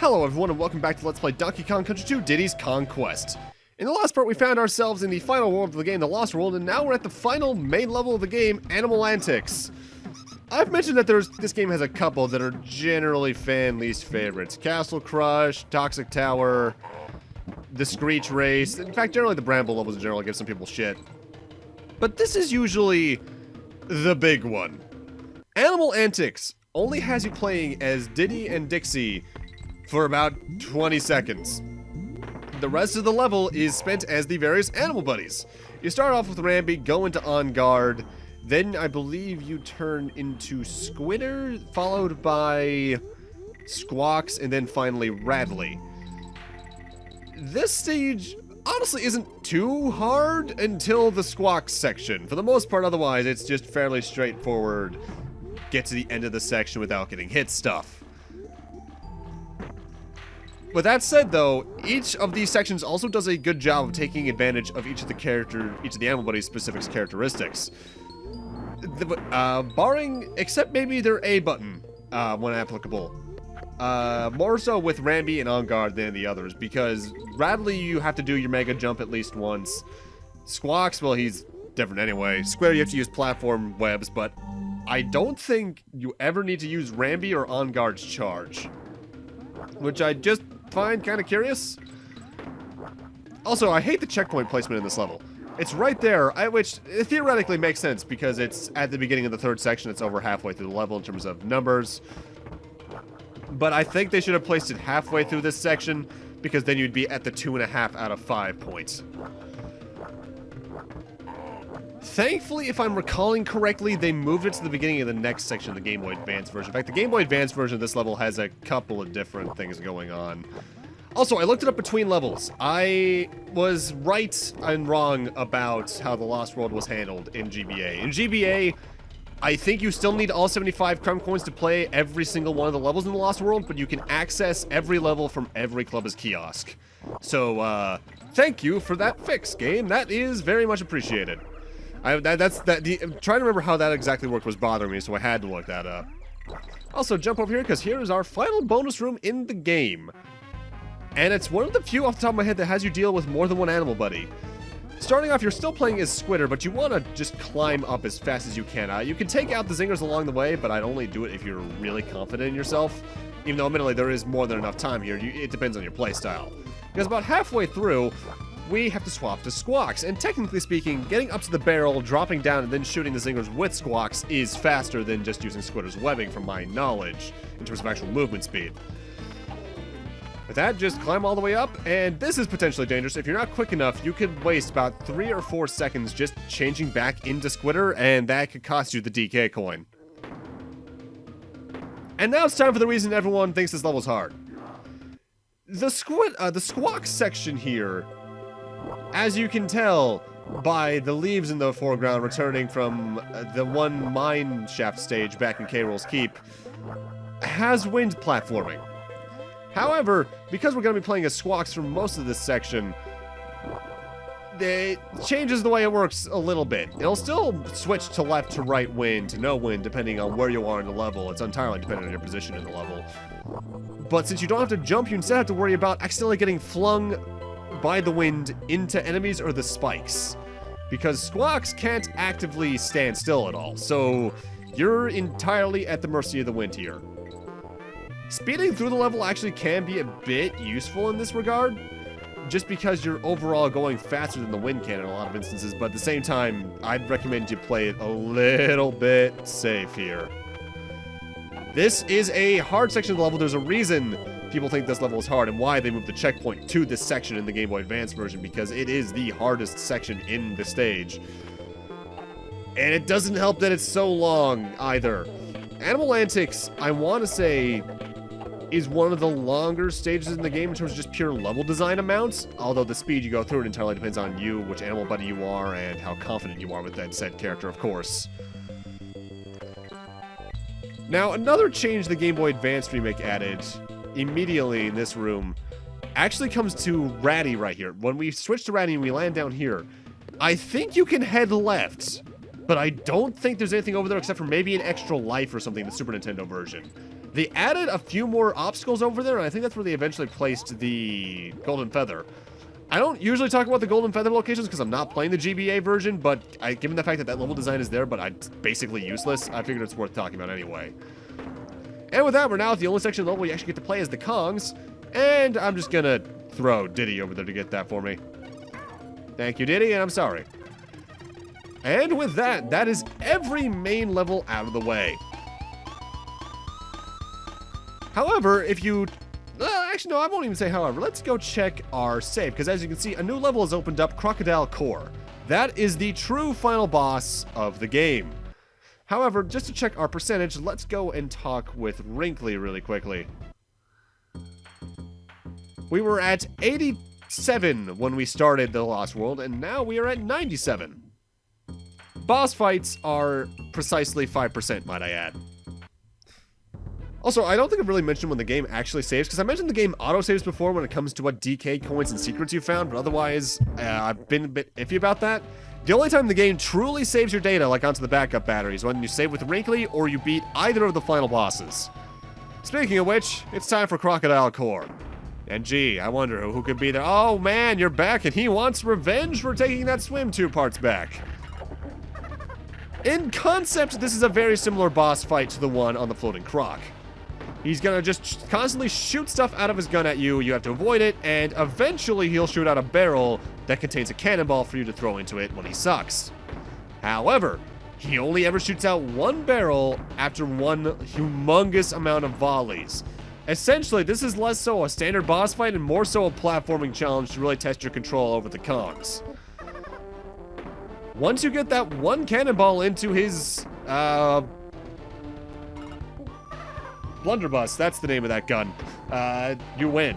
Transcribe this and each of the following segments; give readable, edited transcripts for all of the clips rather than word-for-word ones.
Hello everyone and welcome back to Let's Play Donkey Kong Country 2 Diddy's Kong Quest. In the last part we found ourselves in the final world of the game, the Lost World, and now we're at the final main level of the game, Animal Antics. I've mentioned that this game has a couple that are generally fan least favorites. Castle Crush, Toxic Tower, the Screech Race. In fact, generally the Bramble levels in general give some people shit. But this is usually the big one. Animal Antics only has you playing as Diddy and Dixie for about 20 seconds. The rest of the level is spent as the various animal buddies. You start off with Rambi, go into On Guard, then I believe you turn into Squitter, followed by Squawks, and then finally Radley. This stage honestly isn't too hard until the Squawks section. For the most part, otherwise, it's just fairly straightforward. Get to the end of the section without getting hit stuff. With that said, though, each of these sections also does a good job of taking advantage of each of the animal buddies' specific characteristics. Barring, except maybe their A button, when applicable. More so with Rambi and On Guard than the others, because Radley, you have to do your mega jump at least once. Squawks, well, he's different anyway. Square, you have to use platform webs, but I don't think you ever need to use Rambi or On Guard's charge, which I just find kind of curious. Also, I hate the checkpoint placement in this level. It's right there, which theoretically makes sense because it's at the beginning of the third section. It's over halfway through the level in terms of numbers. But I think they should have placed it halfway through this section because then you'd be at the 2.5 out of 5 points. Thankfully, if I'm recalling correctly, they moved it to the beginning of the next section of the Game Boy Advance version. In fact, the Game Boy Advance version of this level has a couple of different things going on. Also, I looked it up between levels. I was right and wrong about how the Lost World was handled in GBA. In GBA, I think you still need all 75 Crumb Coins to play every single one of the levels in the Lost World, but you can access every level from every Clubber's kiosk. So, thank you for that fix, game. That is very much appreciated. I'm trying to remember how that exactly worked was bothering me, so I had to look that up. Also, jump over here, because here is our final bonus room in the game. And it's one of the few off the top of my head that has you deal with more than one animal buddy. Starting off, you're still playing as Squitter, but you want to just climb up as fast as you can. You can take out the zingers along the way, but I'd only do it if you're really confident in yourself. Even though, admittedly, there is more than enough time here. It depends on your playstyle. Because about halfway through, we have to swap to Squawks, and technically speaking, getting up to the barrel, dropping down, and then shooting the zingers with Squawks is faster than just using Squitter's webbing, from my knowledge, in terms of actual movement speed. With that, just climb all the way up, and this is potentially dangerous. If you're not quick enough, you could waste about 3 or 4 seconds just changing back into Squitter, and that could cost you the DK coin. And now it's time for the reason everyone thinks this level's hard. The Squawks section here, as you can tell by the leaves in the foreground returning from the one mine shaft stage back in K.Rool's Keep, has wind platforming. However, because we're going to be playing as Squawks for most of this section, it changes the way it works a little bit. It'll still switch to left to right wind to no wind depending on where you are in the level. It's entirely dependent on your position in the level. But since you don't have to jump, you instead have to worry about accidentally getting flung by the wind into enemies or the spikes, because Squawks can't actively stand still at all, so you're entirely at the mercy of the wind here. Speeding through the level actually can be a bit useful in this regard, just because you're overall going faster than the wind can in a lot of instances, but at the same time, I'd recommend you play it a little bit safe here. This is a hard section of the level. There's a reason people think this level is hard and why they moved the checkpoint to this section in the Game Boy Advance version, because it is the hardest section in the stage. And it doesn't help that it's so long either. Animal Antics, I want to say, is one of the longer stages in the game in terms of just pure level design amounts, although the speed you go through it entirely depends on you, which animal buddy you are, and how confident you are with that said character, of course. Now, another change the Game Boy Advance remake added immediately in this room actually comes to Ratty right here. When we switch to Ratty and we land down here, I think you can head left, but I don't think there's anything over there except for maybe an extra life or something in the Super Nintendo version. They added a few more obstacles over there, and I think that's where they eventually placed the Golden Feather. I don't usually talk about the Golden Feather locations because I'm not playing the GBA version, but given the fact that that level design is there, but it's basically useless, I figured it's worth talking about anyway. And with that, we're now at the only section of the level you actually get to play as the K.O.N.Gs, and I'm just gonna throw Diddy over there to get that for me. Thank you, Diddy, and I'm sorry. And with that, that is every main level out of the way. However, if you... actually, no, I won't even say however. Let's go check our save, because as you can see, a new level has opened up, Crocodile Core. That is the true final boss of the game. However, just to check our percentage, let's go and talk with Wrinkly really quickly. We were at 87 when we started The Lost World, and now we are at 97. Boss fights are precisely 5%, might I add. Also, I don't think I've really mentioned when the game actually saves, because I mentioned the game autosaves before when it comes to what DK coins and secrets you found, but otherwise, I've been a bit iffy about that. The only time the game truly saves your data, like onto the backup batteries, when you save with Wrinkly or you beat either of the final bosses. Speaking of which, it's time for Crocodile Core. And gee, I wonder who could be there. Oh man, you're back and he wants revenge for taking that swim 2 parts back. In concept, this is a very similar boss fight to the one on the Floating Croc. He's gonna just constantly shoot stuff out of his gun at you, you have to avoid it, and eventually he'll shoot out a barrel that contains a cannonball for you to throw into it when he sucks. However, he only ever shoots out one barrel after one humongous amount of volleys. Essentially, this is less so a standard boss fight and more so a platforming challenge to really test your control over the K.O.N.Gs. Once you get that one cannonball into his, Blunderbuss, that's the name of that gun. You win.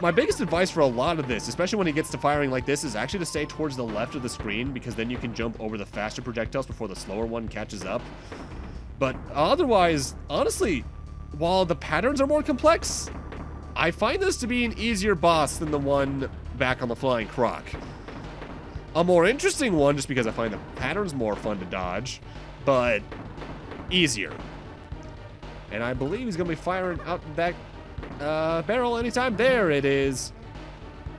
My biggest advice for a lot of this, especially when he gets to firing like this, is actually to stay towards the left of the screen, because then you can jump over the faster projectiles before the slower one catches up. But otherwise, honestly, while the patterns are more complex, I find this to be an easier boss than the one back on the Flying Croc. A more interesting one, just because I find the patterns more fun to dodge, but easier. And I believe he's going to be firing out that barrel anytime. There it is.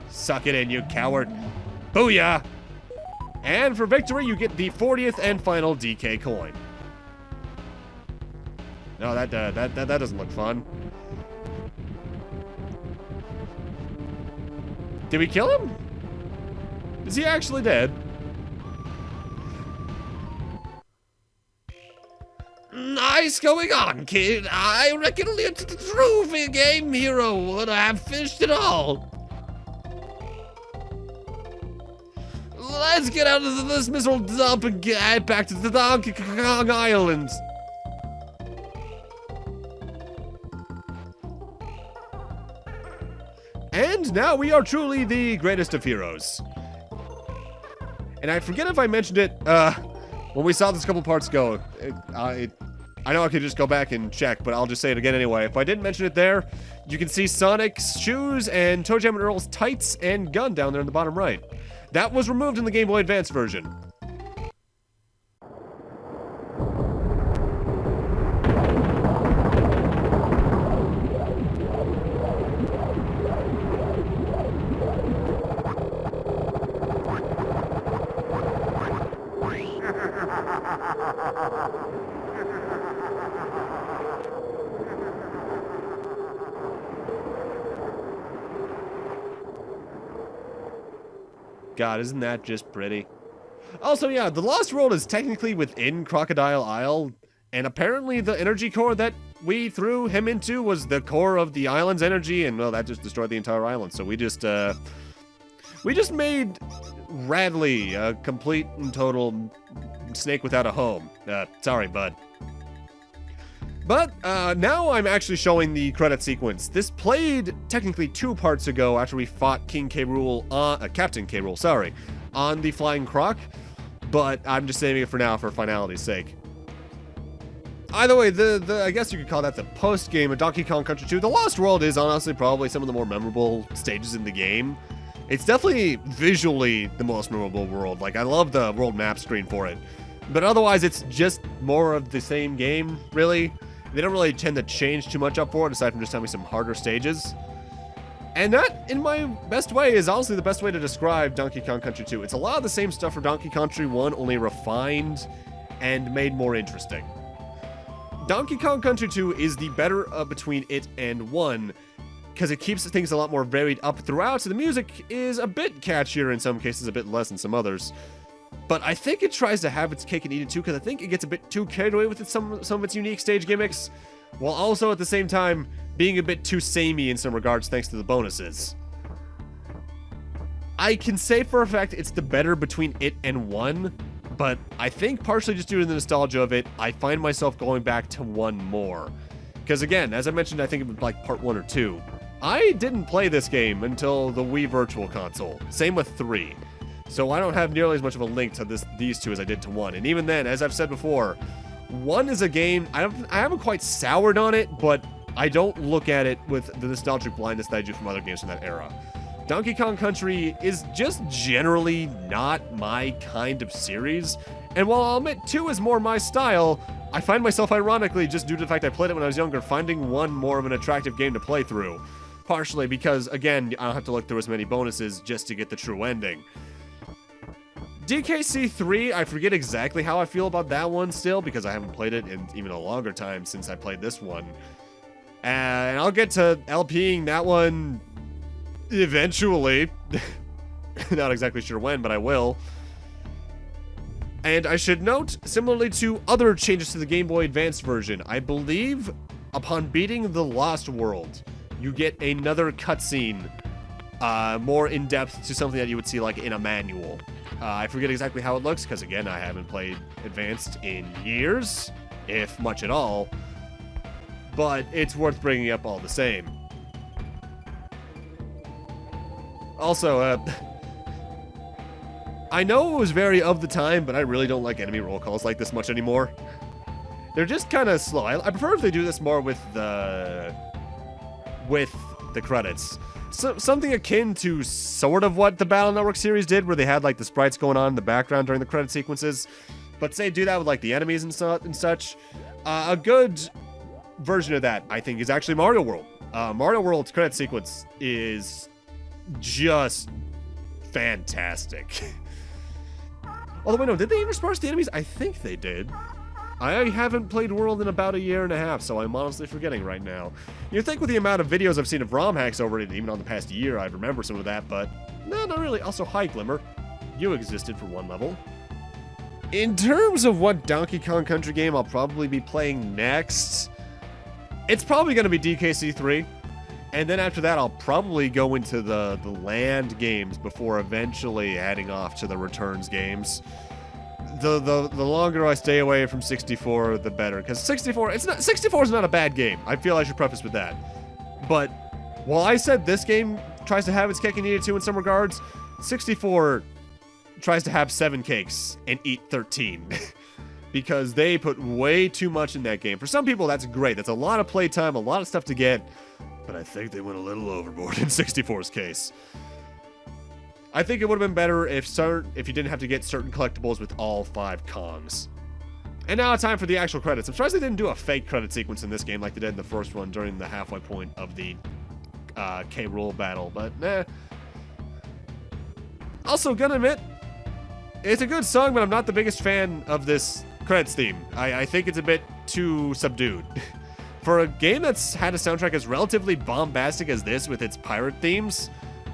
Suck it in, you coward. Booyah! And for victory, you get the 40th and final DK coin. No, that doesn't look fun. Did we kill him? Is he actually dead? Nice going on, kid. I reckon only a true game hero would have finished it all. Let's get out of this missile dump and get back to the Donkey Kong Island. And now we are truly the greatest of heroes. And I forget if I mentioned it when we saw this a couple parts ago. I know I could just go back and check, but I'll just say it again anyway. If I didn't mention it there, you can see Sonic's shoes and Toejam Earls' tights and gun down there in the bottom right. That was removed in the Game Boy Advance version. God, isn't that just pretty? Also, yeah, the Lost World is technically within Crocodile Isle, and apparently the energy core that we threw him into was the core of the island's energy, and well, that just destroyed the entire island. So we just made Radley a complete and total snake without a home. Sorry, bud. But now I'm actually showing the credit sequence. This played technically 2 parts ago after we fought King K.Rool, Captain K.Rool, sorry, on the Flying Croc, but I'm just saving it for now for finality's sake. Either way, I guess you could call that the post-game of Donkey Kong Country 2. The Lost World is honestly probably some of the more memorable stages in the game. It's definitely visually the most memorable world. Like, I love the world map screen for it. But otherwise, it's just more of the same game, really. They don't really tend to change too much up for it, aside from just having some harder stages. And that, in my best way, is honestly the best way to describe Donkey Kong Country 2. It's a lot of the same stuff for Donkey Country 1, only refined and made more interesting. Donkey Kong Country 2 is the better between it and 1, because it keeps things a lot more varied up throughout, so the music is a bit catchier in some cases, a bit less in some others. But I think it tries to have its cake and eat it too, because I think it gets a bit too carried away with some of its unique stage gimmicks, while also at the same time being a bit too samey in some regards thanks to the bonuses. I can say for a fact it's the better between it and 1, but I think partially just due to the nostalgia of it, I find myself going back to 1 more. Because again, as I mentioned, I think it was like part 1 or 2. I didn't play this game until the Wii Virtual Console. Same with 3. So I don't have nearly as much of a link to these two as I did to 1. And even then, as I've said before, 1 is a game, I haven't quite soured on it, but I don't look at it with the nostalgic blindness that I do from other games from that era. Donkey Kong Country is just generally not my kind of series, and while I'll admit 2 is more my style, I find myself ironically, just due to the fact I played it when I was younger, finding 1 more of an attractive game to play through. Partially because, again, I don't have to look through as many bonuses just to get the true ending. DKC 3, I forget exactly how I feel about that one still, because I haven't played it in even a longer time since I played this one. And I'll get to LPing that one eventually. Not exactly sure when, but I will. And I should note, similarly to other changes to the Game Boy Advance version, I believe upon beating the Lost World, you get another cutscene more in-depth to something that you would see like in a manual. I forget exactly how it looks, because again, I haven't played Advanced in years, if much at all. But it's worth bringing up all the same. Also, I know it was very of the time, but I really don't like enemy roll calls like this much anymore. They're just kind of slow. I prefer if they do this more with the credits. So, something akin to sort of what the Battle Network series did, where they had like the sprites going on in the background during the credit sequences. But say do that with like the enemies and such. A good version of that, I think, is actually Mario World. Mario World's credit sequence is just fantastic. Although, wait, no, did they intersperse the enemies? I think they did. I haven't played World in about a year and a half, so I'm honestly forgetting right now. You'd think with the amount of videos I've seen of ROM hacks over it, even on the past year, I'd remember some of that, but no, not really. Also, hi, Glimmer. You existed for one level. In terms of what Donkey Kong Country game I'll probably be playing next, it's probably going to be DKC 3. And then after that, I'll probably go into the land games before eventually heading off to the Returns games. The longer I stay away from 64, the better. Because 64 is not a bad game. I feel I should preface with that. But while I said this game tries to have its cake and eat it too in some regards, 64 tries to have 7 cakes and eat 13. Because they put way too much in that game. For some people, that's great. That's a lot of playtime, a lot of stuff to get. But I think they went a little overboard in 64's case. I think it would have been better if you didn't have to get certain collectibles with all 5 Kongs. And now it's time for the actual credits. I'm surprised they didn't do a fake credit sequence in this game like they did in the first one during the halfway point of the K.Rool battle, but nah. Also, gonna admit, it's a good song, but I'm not the biggest fan of this credits theme. I think it's a bit too subdued. For a game that's had a soundtrack as relatively bombastic as this with its pirate themes,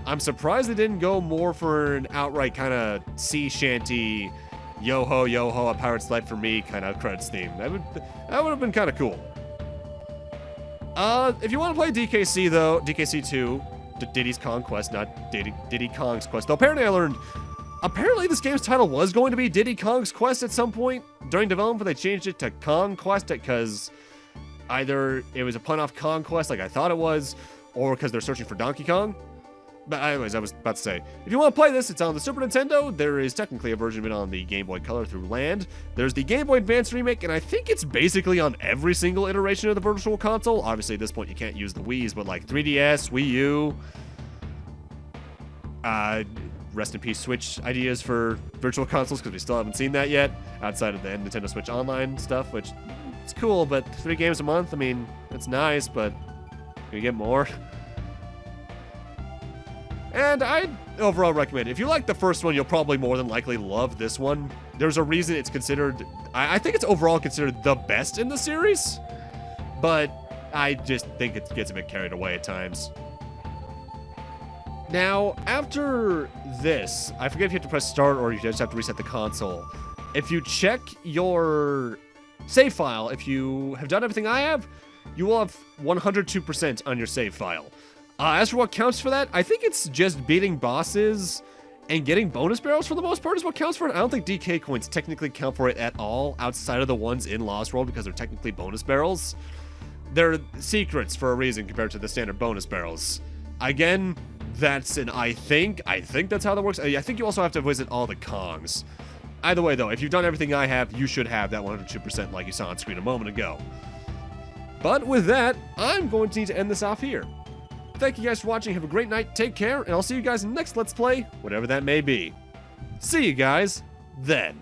I'm surprised they didn't go more for an outright kind of sea shanty, yo-ho, yo-ho, a pirate's life for me kind of credits theme. That would have been kind of cool. If you want to play DKC, though, DKC 2, Diddy's Kong Quest, not Diddy Kong's Quest. Though apparently this game's title was going to be Diddy Kong's Quest at some point during development, but they changed it to Kong Quest because either it was a pun off Conquest like I thought it was, or because they're searching for Donkey Kong. But anyways, I was about to say, if you want to play this, it's on the Super Nintendo. There is technically a version of it on the Game Boy Color through Land. There's the Game Boy Advance remake, and I think it's basically on every single iteration of the Virtual Console. Obviously, at this point, you can't use the Wii's, but like 3DS, Wii U. Rest in peace, Switch ideas for Virtual Consoles, because we still haven't seen that yet, outside of the Nintendo Switch Online stuff, which It's cool, but 3 games a month, I mean, it's nice, but can you get more? And I'd overall recommend it. If you like the first one, you'll probably more than likely love this one. There's a reason it's considered, I think it's overall considered the best in the series, but I just think it gets a bit carried away at times. Now, after this, I forget if you have to press start or you just have to reset the console. If you check your save file, if you have done everything I have, you will have 102% on your save file. As for what counts for that, I think it's just beating bosses and getting bonus barrels for the most part is what counts for it. I don't think DK coins technically count for it at all outside of the ones in Lost World because they're technically bonus barrels. They're secrets for a reason compared to the standard bonus barrels. Again, that's an I think that's how that works. I think you also have to visit all the K.O.N.Gs. Either way, though, if you've done everything I have, you should have that 102% like you saw on screen a moment ago. But with that, I'm going to need to end this off here. Thank you guys for watching, have a great night, take care, and I'll see you guys in the next Let's Play, whatever that may be. See you guys then.